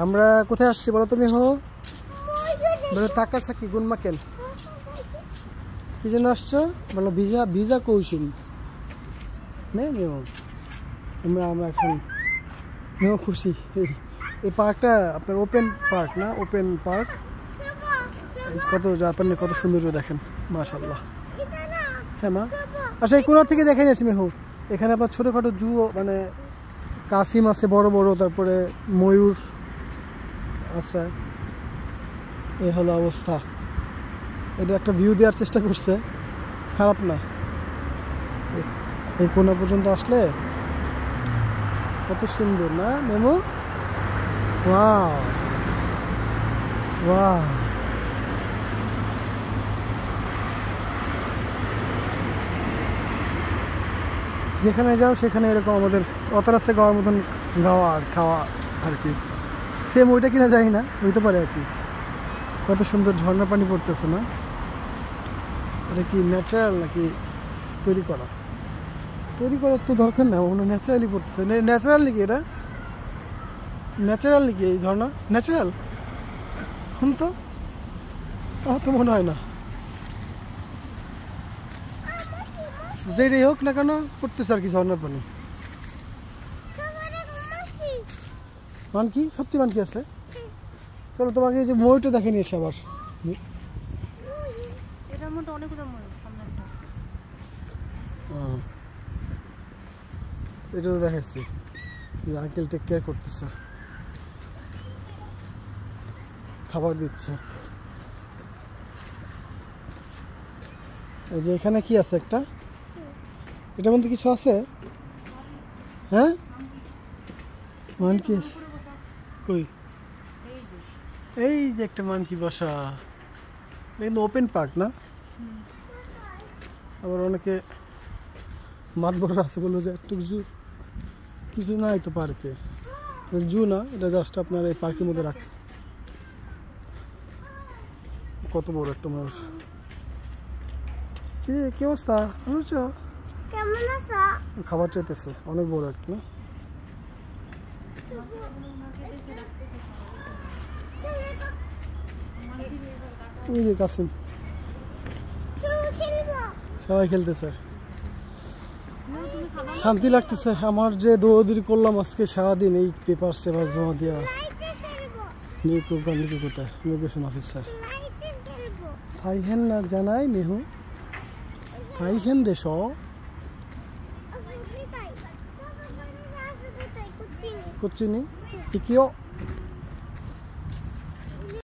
আমরা কোথায় আসছি বলো তুমি? হো বলো তাকাসাকি গুনমাকেন। কি জন্য আসছো বলো? ভিসা ভিসা কৌশল মেও আমরা এখন মেও খুশি। এই পার্কটা আপনার ওপেন পার্ক না? Open park. কত জাপানে কত সৌন্দর্য দেখেন, মাশাআল্লাহ। হ্যাঁ মা, আচ্ছা এই কোণা থেকে দেখে নিয়েছি মেহু। এখানে আপনার ছোটোখাটো জু, মানে কাসিম আছে বড় বড়, তারপরে ময়ূর আছে। এই হলো অবস্থা। এটা একটা ভিউ দেওয়ার চেষ্টা করছে, খারাপ না। এই কোণা পর্যন্ত আসলে কত সুন্দর না মেমো? Wow wow. যেখানে যাও সেখানে এরকম আমাদের অতরাস্তে গাওয়ার মতন গাওয়া আর খাওয়া আর কি। সেম ওইটা কিনা জানি না, হইতে পারে আর কি। কত সুন্দর ঝর্ণা পানি পড়তেছে না? এটা কি ন্যাচারাল নাকি তৈরি করা? তৈরি করার তো দরকার না, মনে ন্যাচারালি পড়তেছে। ন্যাচারাল নাকি এটা? ন্যাচারাল নাকি এই ঝর্ণা? ন্যাচারাল এখন তো আমার তো মনে হয় না। যেটাই হোক না কেন পড়তেছে আর কি ঝর্ণার পানি। মানকি সত্যি মানকি আছে। চলো তোমাকে এই যে ময়ূরটা দেখে নিয়েছে আবার। এটা তো দেখাচ্ছি, আঙ্কেল টেক কেয়ার করতেছে, খাবার দিচ্ছে। এই যে এখানে কি আছে একটা, এটার মধ্যে কিছু আছে। হ্যাঁ মানকি আছে কই? এই যে একটা মানকি বসা। কিন্তু ওপেন পার্ক না? আবার অনেকে মাতবররা আছে বললো যে একটু কিছু নাই তো পার্কে। জু না, এটা জাস্ট আপনার এই পার্কের মধ্যে রাখছে। কত বড় একটা মানুষ। কি অবস্থা? কেমন আছো? খাবার চাইতেছে, অনেক বড় একটা। ওই যে কাসিম, সবাই খেলতেছে, শান্তি লাগতেছে। আমার যে দৌড়দৌড়ি করলাম আজকে সারাদিন এই পেপার জমা দেওয়া। কোথায় ইমিগ্রেশন অফিসার থাইহেন না জানাই মেহু থাইহেন দেশ কোচিনি টিকিও